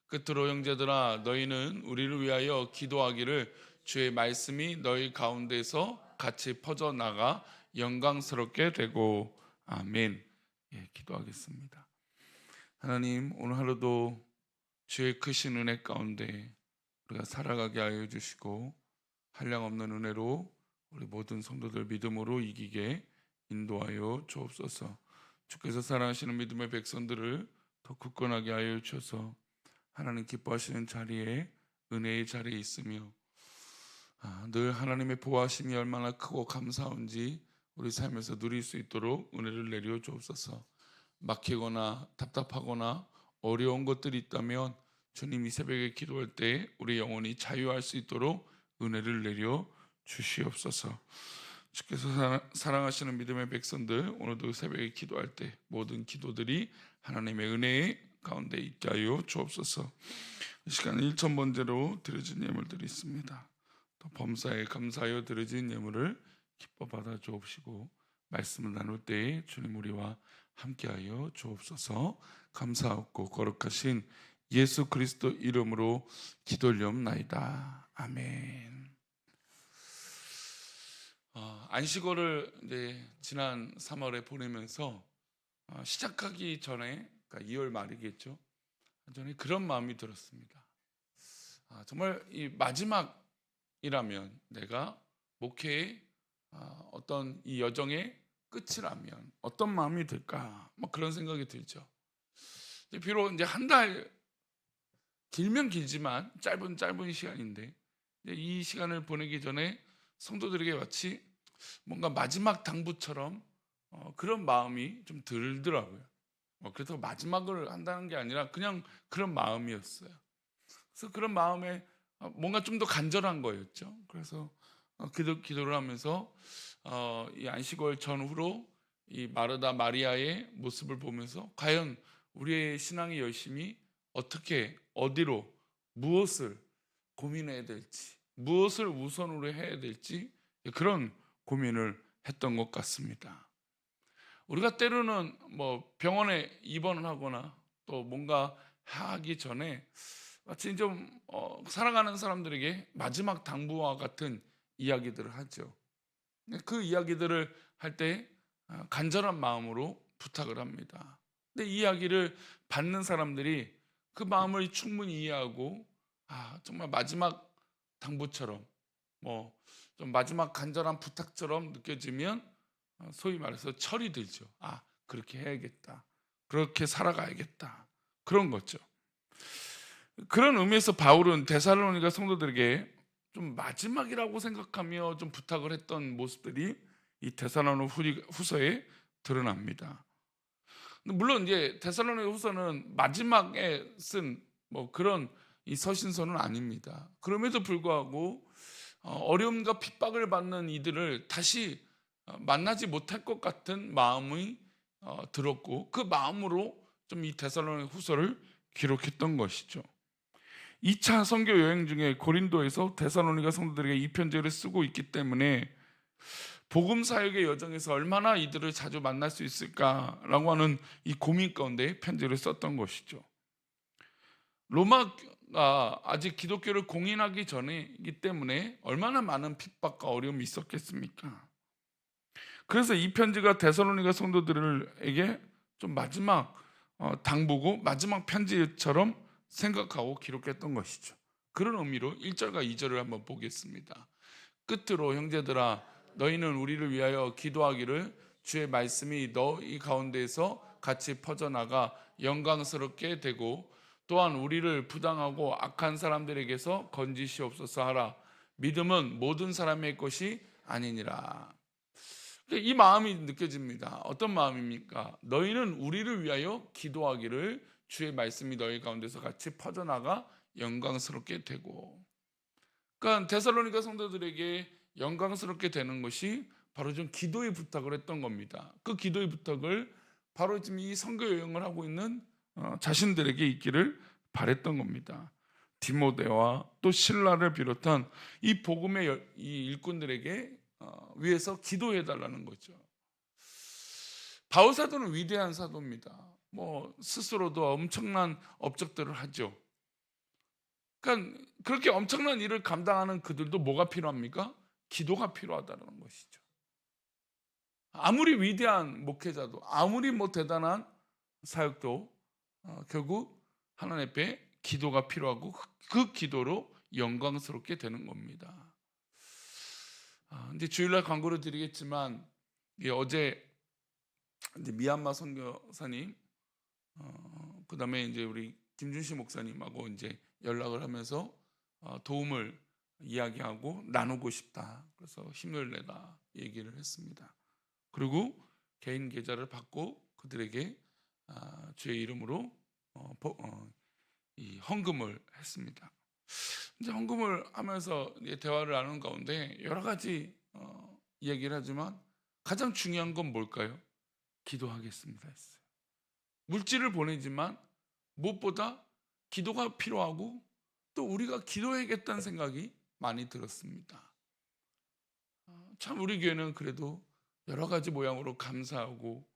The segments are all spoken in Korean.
끝으로 형제들아 너희는 우리를 위하여 기도하기를 주의 말씀이 너희 가운데서 같이 퍼져나가 영광스럽게 되고 아멘. 예, 기도하겠습니다. 하나님, 오늘 하루도 주의 크신 은혜 가운데 우리가 살아가게 하여 주시고 한량없는 은혜로 우리 모든 성도들 믿음으로 이기게 인도하여 주옵소서. 주께서 사랑하시는 믿음의 백성들을 더 굳건하게 하여 주셔서 하나님 기뻐하시는 자리에, 은혜의 자리에 있으며 늘 하나님의 보호하심이 얼마나 크고 감사한지 우리 삶에서 누릴 수 있도록 은혜를 내려 주옵소서. 막히거나 답답하거나 어려운 것들이 있다면 주님, 이 새벽에 기도할 때 우리 영혼이 자유할 수 있도록 은혜를 내려 주시옵소서. 주께서 사랑하시는 믿음의 백성들, 오늘도 새벽에 기도할 때 모든 기도들이 하나님의 은혜 가운데 있게 하여 주옵소서. 이 시간 1,000번째로 드려진 예물들이 있습니다. 또 범사에 감사하여 드려진 예물을 기뻐 받아 주옵시고 말씀을 나눌 때에 주님 우리와 함께하여 주옵소서. 감사하고 거룩하신 예수 그리스도 이름으로 기도하옵나이다. 아멘. 안식월을 이제 지난 3월에 보내면서 시작하기 전에, 그러니까 2월 말이겠죠. 전에 그런 마음이 들었습니다. 정말 이 마지막이라면, 내가 목회의 어떤 이 여정의 끝이라면 어떤 마음이 들까? 뭐 그런 생각이 들죠. 비록 이제 한 달, 길면 길지만 짧은 시간인데 이 시간을 보내기 전에 성도들에게 마치 뭔가 마지막 당부처럼 그런 마음이 좀 들더라고요. 그래서 마지막을 한다는 게 아니라 그냥 그런 마음이었어요. 그래서 그런 마음에 뭔가 좀 더 간절한 거였죠. 그래서 기도를 하면서 이 안식월 전후로 이 마르다 마리아의 모습을 보면서 과연 우리의 신앙의 열심이 어떻게, 어디로, 무엇을 고민해야 될지, 무엇을 우선으로 해야 될지 그런 고민을 했던 것 같습니다. 우리가 때로는 뭐 병원에 입원을 하거나 또 뭔가 하기 전에 마치 좀 살아가는 사람들에게 마지막 당부와 같은 이야기들을 하죠. 그 이야기들을 할 때 간절한 마음으로 부탁을 합니다. 근데 이 이야기를 받는 사람들이 그 마음을 충분히 이해하고 정말 마지막 당부처럼, 뭐 좀 마지막 간절한 부탁처럼 느껴지면 소위 말해서 철이 들죠. 그렇게 해야겠다, 그렇게 살아가야겠다, 그런 거죠. 그런 의미에서 바울은 데살로니가 성도들에게 좀 마지막이라고 생각하며 좀 부탁을 했던 모습들이 이 데살로니 후서에 드러납니다. 물론 이제 데살로니 후서는 마지막에 쓴 뭐 그런 이 서신서는 아닙니다. 그럼에도 불구하고 어려움과 핍박을 받는 이들을 다시 만나지 못할 것 같은 마음이 들었고, 그 마음으로 좀 이 데살로니 후서를 기록했던 것이죠. 2차 선교 여행 중에 고린도에서 데살로니가 성도들에게 이 편지를 쓰고 있기 때문에 복음 사역의 여정에서 얼마나 이들을 자주 만날 수 있을까라고 하는 이 고민 가운데 편지를 썼던 것이죠. 로마가 아직 기독교를 공인하기 전이기 때문에 얼마나 많은 핍박과 어려움이 있었겠습니까? 그래서 이 편지가 데살로니가 성도들에게 좀 마지막 당부고 마지막 편지처럼 생각하고 기록했던 것이죠. 그런 의미로 1절과 2절을 한번 보겠습니다. 끝으로 형제들아 너희는 우리를 위하여 기도하기를 주의 말씀이 너희 가운데에서 같이 퍼져나가 영광스럽게 되고 또한 우리를 부당하고 악한 사람들에게서 건지시옵소서 하라. 믿음은 모든 사람의 것이 아니니라. 이 마음이 느껴집니다. 어떤 마음입니까? 너희는 우리를 위하여 기도하기를 주의 말씀이 너희 가운데서 같이 퍼져나가 영광스럽게 되고, 그러니까 데살로니가 성도들에게 영광스럽게 되는 것이 바로 좀 기도의 부탁을 했던 겁니다. 그 기도의 부탁을 바로 지금 이 선교 여행을 하고 있는 자신들에게 있기를 바랬던 겁니다. 디모데와 또 실라를 비롯한 이 복음의 이 일꾼들에게 위해서 기도해 달라는 거죠. 바울 사도는 위대한 사도입니다. 뭐 스스로도 엄청난 업적들을 하죠. 그러니까 그렇게 엄청난 일을 감당하는 그들도 뭐가 필요합니까? 기도가 필요하다는 것이죠. 아무리 위대한 목회자도, 아무리 대단한 사역도 결국 하나님 앞에 기도가 필요하고 그 기도로 영광스럽게 되는 겁니다. 근데 주일날 광고를 드리겠지만, 어제 이제 미얀마 선교사님, 그다음에 이제 우리 김준식 목사님하고 이제 연락을 하면서 도움을 이야기하고 나누고 싶다. 그래서 힘을 내라 얘기를 했습니다. 그리고 개인 계좌를 받고 그들에게 주의 이름으로 이 헌금을 했습니다. 이제 헌금을 하면서 대화를 나누는 가운데 여러 가지 이야기를 하지만 가장 중요한 건 뭘까요? 기도하겠습니다 했어요. 물질을 보내지만 무엇보다 기도가 필요하고 또 우리가 기도해야겠다는 생각이 많이 들었습니다. 참 우리 교회는 그래도 여러 가지 모양으로 감사하고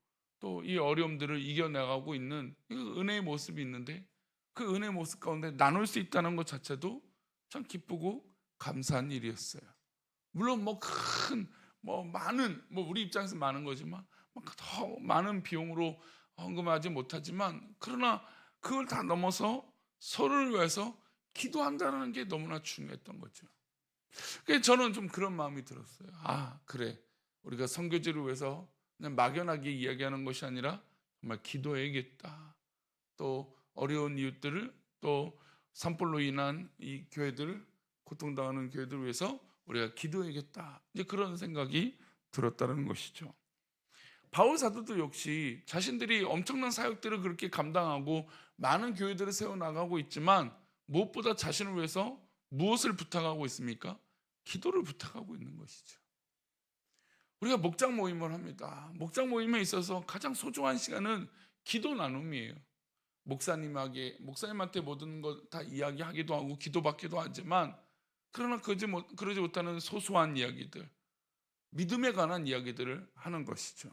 또 이 어려움들을 이겨나가고 있는 은혜의 모습이 있는데, 그 은혜의 모습 가운데 나눌 수 있다는 것 자체도 참 기쁘고 감사한 일이었어요. 물론 많은 우리 입장에서 많은 거지만 더 많은 비용으로 헌금하지 못하지만, 그러나 그걸 다 넘어서 서로를 위해서 기도한다는 게 너무나 중요했던 거죠. 그래서 저는 좀 그런 마음이 들었어요. 그래, 우리가 선교지를 위해서 그냥 막연하게 이야기하는 것이 아니라 정말 기도해야겠다. 또 어려운 이웃들을, 또 산불로 인한 이 교회들, 고통당하는 교회들을 위해서 우리가 기도해야겠다. 이제 그런 생각이 들었다는 것이죠. 바울 사도도 역시 자신들이 엄청난 사역들을 그렇게 감당하고 많은 교회들을 세워나가고 있지만 무엇보다 자신을 위해서 무엇을 부탁하고 있습니까? 기도를 부탁하고 있는 것이죠. 우리가 목장 모임을 합니다. 목장 모임에 있어서 가장 소중한 시간은 기도 나눔이에요. 목사님한테 모든 것 다 이야기하기도 하고 기도받기도 하지만, 그러나 그러지 못하는 소소한 이야기들, 믿음에 관한 이야기들을 하는 것이죠.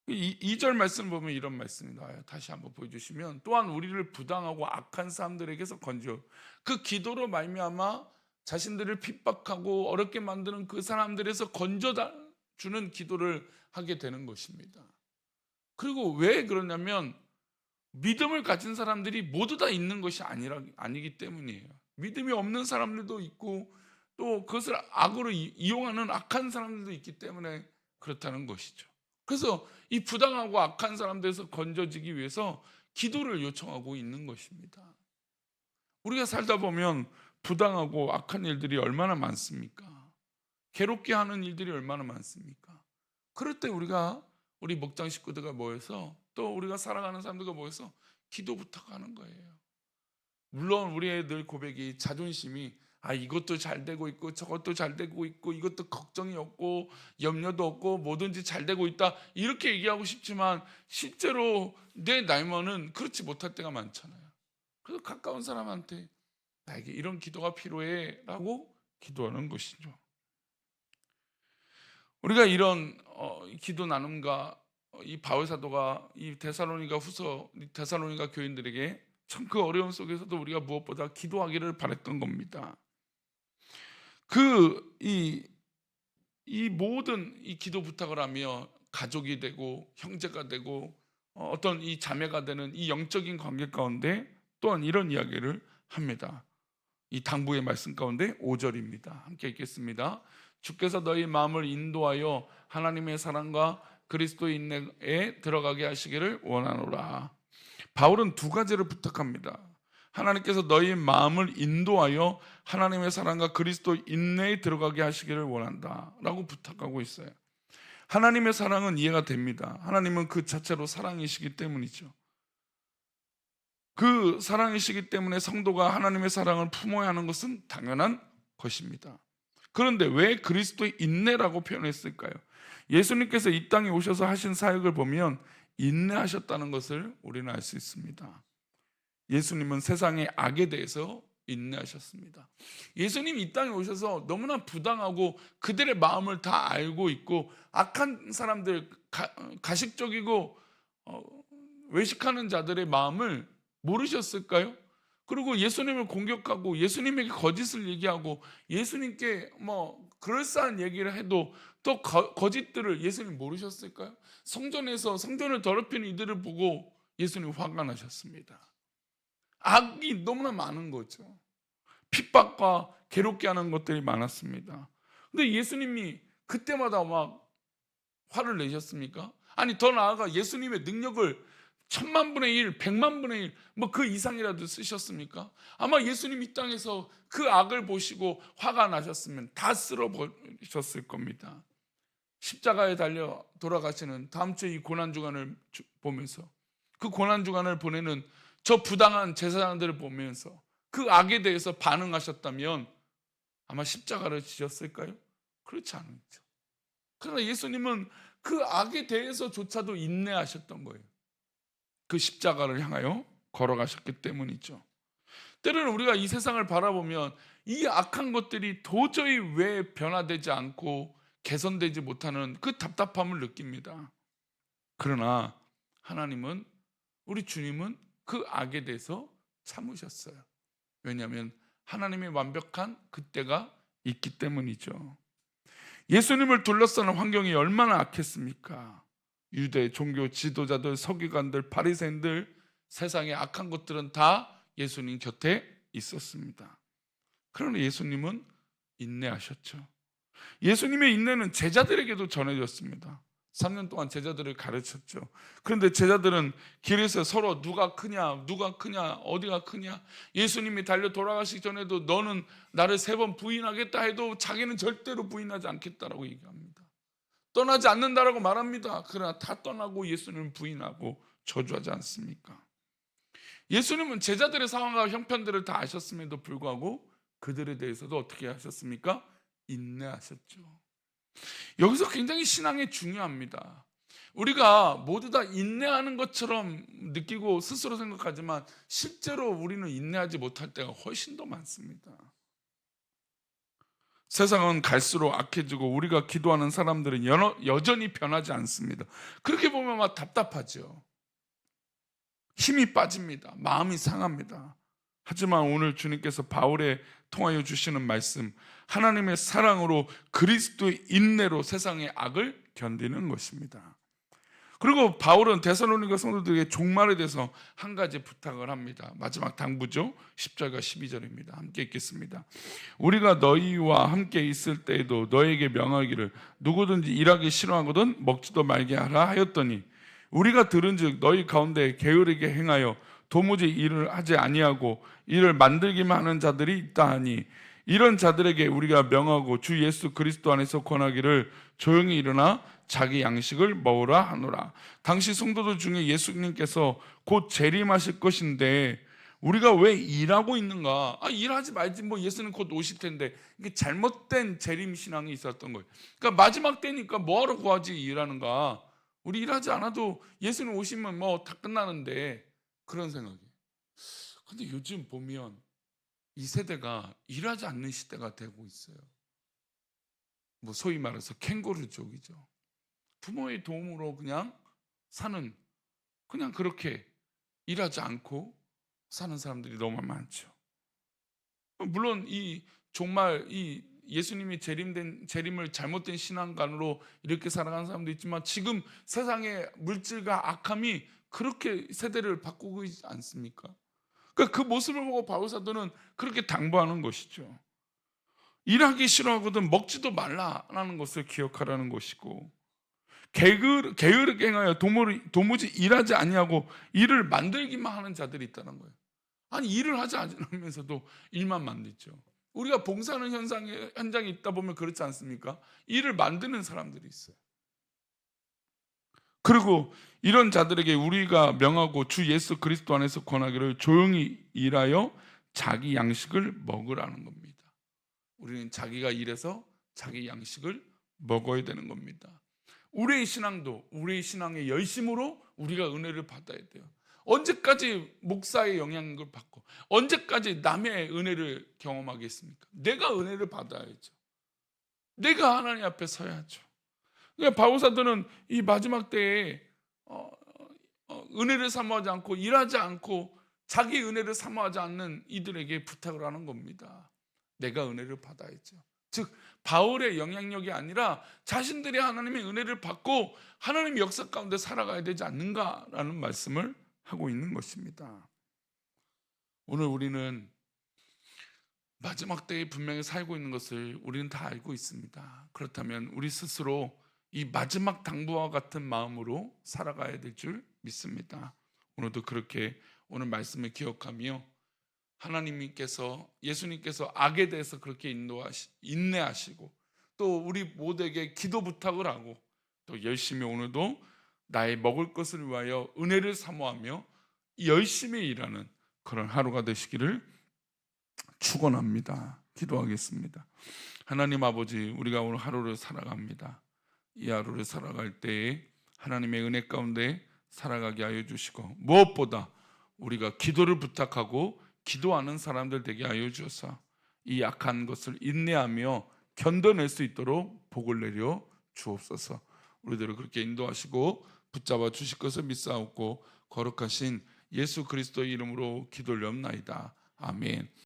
2절 말씀 보면 이런 말씀이 나와요. 다시 한번 보여주시면, 또한 우리를 부당하고 악한 사람들에게서 건져 그 기도로 말미암아 자신들을 핍박하고 어렵게 만드는 그 사람들에서 건져주는 기도를 하게 되는 것입니다. 그리고 왜 그러냐면 믿음을 가진 사람들이 모두 다 있는 것이 아니기 때문이에요. 믿음이 없는 사람들도 있고 또 그것을 악으로 이용하는 악한 사람들도 있기 때문에 그렇다는 것이죠. 그래서 이 부당하고 악한 사람들에서 건져지기 위해서 기도를 요청하고 있는 것입니다. 우리가 살다 보면 부당하고 악한 일들이 얼마나 많습니까? 괴롭게 하는 일들이 얼마나 많습니까? 그럴 때 우리 목장 식구들과 모여서, 또 우리가 살아가는 사람들과 모여서 기도 부탁하는 거예요. 물론 우리의 늘 고백이 자존심이 이것도 잘 되고 있고 저것도 잘 되고 있고 이것도 걱정이 없고 염려도 없고 뭐든지 잘 되고 있다, 이렇게 얘기하고 싶지만 실제로 내 날만은 그렇지 못할 때가 많잖아요. 그래서 가까운 사람한테 나에게 이런 기도가 필요해 라고 기도하는 것이죠. 우리가 이런 기도 나눔과 이 바울 사도가 이 데살로니가 교인들에게 참 그 어려움 속에서도 우리가 무엇보다 기도하기를 바랬던 겁니다. 이 모든 이 기도 부탁을 하며 가족이 되고 형제가 되고 어떤 이 자매가 되는 이 영적인 관계 가운데 또한 이런 이야기를 합니다. 이 당부의 말씀 가운데 5절입니다. 함께 읽겠습니다. 주께서 너희 마음을 인도하여 하나님의 사랑과 그리스도의 인내에 들어가게 하시기를 원하노라. 바울은 두 가지를 부탁합니다. 하나님께서 너희 마음을 인도하여 하나님의 사랑과 그리스도 인내에 들어가게 하시기를 원한다 라고 부탁하고 있어요. 하나님의 사랑은 이해가 됩니다. 하나님은 그 자체로 사랑이시기 때문이죠. 그 사랑이시기 때문에 성도가 하나님의 사랑을 품어야 하는 것은 당연한 것입니다. 그런데 왜 그리스도의 인내라고 표현했을까요? 예수님께서 이 땅에 오셔서 하신 사역을 보면 인내하셨다는 것을 우리는 알 수 있습니다. 예수님은 세상의 악에 대해서 인내하셨습니다. 예수님이 이 땅에 오셔서 너무나 부당하고 그들의 마음을 다 알고 있고 악한 사람들, 가식적이고 외식하는 자들의 마음을 모르셨을까요? 그리고 예수님을 공격하고 예수님에게 거짓을 얘기하고 예수님께 뭐 그럴싸한 얘기를 해도 또 거짓들을 예수님 모르셨을까요? 성전에서 성전을 더럽히는 이들을 보고 예수님 화가 나셨습니다. 악이 너무나 많은 거죠. 핍박과 괴롭게 하는 것들이 많았습니다. 근데 예수님이 그때마다 막 화를 내셨습니까? 아니 더 나아가 예수님의 능력을 1000만 분의 1, 100만 분의 1, 뭐 그 이상이라도 쓰셨습니까? 아마 예수님 이 땅에서 그 악을 보시고 화가 나셨으면 다 쓸어버리셨을 겁니다. 십자가에 달려 돌아가시는 다음 주에 이 고난주간을 보면서 그 고난주간을 보내는 저 부당한 제사장들을 보면서 그 악에 대해서 반응하셨다면 아마 십자가를 지셨을까요? 그렇지 않았죠. 그러나 예수님은 그 악에 대해서조차도 인내하셨던 거예요. 그 십자가를 향하여 걸어가셨기 때문이죠. 때로는 우리가 이 세상을 바라보면 이 악한 것들이 도저히 왜 변화되지 않고 개선되지 못하는 그 답답함을 느낍니다. 그러나 하나님은, 우리 주님은 그 악에 대해서 참으셨어요. 왜냐하면 하나님의 완벽한 그때가 있기 때문이죠. 예수님을 둘러싸는 환경이 얼마나 악했습니까? 유대 종교 지도자들, 서기관들, 바리새인들, 세상의 악한 것들은 다 예수님 곁에 있었습니다. 그러나 예수님은 인내하셨죠. 예수님의 인내는 제자들에게도 전해졌습니다. 3년 동안 제자들을 가르쳤죠. 그런데 제자들은 길에서 서로 누가 크냐, 어디가 크냐, 예수님이 달려 돌아가시기 전에도 너는 나를 3번 부인하겠다 해도 자기는 절대로 부인하지 않겠다라고 얘기합니다. 떠나지 않는다라고 말합니다. 그러나 다 떠나고 예수님은 부인하고 저주하지 않습니까? 예수님은 제자들의 상황과 형편들을 다 아셨음에도 불구하고 그들에 대해서도 어떻게 하셨습니까? 인내하셨죠. 여기서 굉장히 신앙이 중요합니다. 우리가 모두 다 인내하는 것처럼 느끼고 스스로 생각하지만 실제로 우리는 인내하지 못할 때가 훨씬 더 많습니다. 세상은 갈수록 악해지고 우리가 기도하는 사람들은 여전히 변하지 않습니다. 그렇게 보면 막 답답하죠. 힘이 빠집니다. 마음이 상합니다. 하지만 오늘 주님께서 바울에 통하여 주시는 말씀, 하나님의 사랑으로 그리스도의 인내로 세상의 악을 견디는 것입니다. 그리고 바울은 데살로니가 성도들에게 종말에 대해서 한 가지 부탁을 합니다. 마지막 당부죠. 10절과 12절입니다. 함께 읽겠습니다. 우리가 너희와 함께 있을 때에도 너에게 명하기를 누구든지 일하기 싫어하거든 먹지도 말게 하라 하였더니 우리가 들은즉 너희 가운데 게으르게 행하여 도무지 일을 하지 아니하고 일을 만들기만 하는 자들이 있다 하니 이런 자들에게 우리가 명하고 주 예수 그리스도 안에서 권하기를 조용히 일어나 자기 양식을 먹으라 하노라. 당시 성도들 중에 예수님께서 곧 재림하실 것인데 우리가 왜 일하고 있는가? 일하지 말지, 뭐 예수님 곧 오실 텐데. 이게 잘못된 재림 신앙이 있었던 거예요. 그러니까 마지막 때니까 뭐하러 구하지 일하는가? 우리 일하지 않아도 예수님 오시면 뭐 다 끝나는데, 그런 생각이에요. 근데 요즘 보면 이 세대가 일하지 않는 시대가 되고 있어요. 뭐 소위 말해서 캥거루족이죠. 부모의 도움으로 그냥 사는, 그냥 그렇게 일하지 않고 사는 사람들이 너무 많죠. 물론 이 정말 이 예수님이 재림을 잘못된 신앙관으로 이렇게 살아가는 사람도 있지만 지금 세상의 물질과 악함이 그렇게 세대를 바꾸고 있지 않습니까? 그러니까 그 모습을 보고 바울 사도는 그렇게 당부하는 것이죠. 일하기 싫어하거든 먹지도 말라라는 것을 기억하라는 것이고, 게으르게 행하여 도무지 일하지 아니하고 일을 만들기만 하는 자들이 있다는 거예요. 아니 일을 하지 않으면서도 일만 만들죠. 우리가 봉사하는 현장에 있다 보면 그렇지 않습니까? 일을 만드는 사람들이 있어요. 그리고 이런 자들에게 우리가 명하고 주 예수 그리스도 안에서 권하기를 조용히 일하여 자기 양식을 먹으라는 겁니다. 우리는 자기가 일해서 자기 양식을 먹어야 되는 겁니다. 우리의 신앙도 우리의 신앙의 열심으로 우리가 은혜를 받아야 돼요. 언제까지 목사의 영향을 받고 언제까지 남의 은혜를 경험하겠습니까? 내가 은혜를 받아야죠. 내가 하나님 앞에 서야죠. 그러니까 바울 사도는 이 마지막 때에 은혜를 사모하지 않고 일하지 않고 자기 은혜를 사모하지 않는 이들에게 부탁을 하는 겁니다. 내가 은혜를 받아야죠. 즉 바울의 영향력이 아니라 자신들이 하나님의 은혜를 받고 하나님의 역사 가운데 살아가야 되지 않는가라는 말씀을 하고 있는 것입니다. 오늘 우리는 마지막 때에 분명히 살고 있는 것을 우리는 다 알고 있습니다. 그렇다면 우리 스스로 이 마지막 당부와 같은 마음으로 살아가야 될 줄 믿습니다. 오늘도 그렇게 오늘 말씀을 기억하며 하나님께서, 예수님께서 악에 대해서 그렇게 인내하시고 또 우리 모두에게 기도 부탁을 하고 또 열심히 오늘도 나의 먹을 것을 위하여 은혜를 사모하며 열심히 일하는 그런 하루가 되시기를 축원합니다. 기도하겠습니다. 하나님 아버지, 우리가 오늘 하루를 살아갑니다. 이 하루를 살아갈 때에 하나님의 은혜 가운데 살아가게 하여 주시고 무엇보다 우리가 기도를 부탁하고 기도하는 사람들 되게 하여 주셔서 이 약한 것을 인내하며 견뎌낼 수 있도록 복을 내려 주옵소서. 우리들을 그렇게 인도하시고 붙잡아 주실 것을 믿사옵고 거룩하신 예수 그리스도의 이름으로 기도를 옵나이다. 아멘.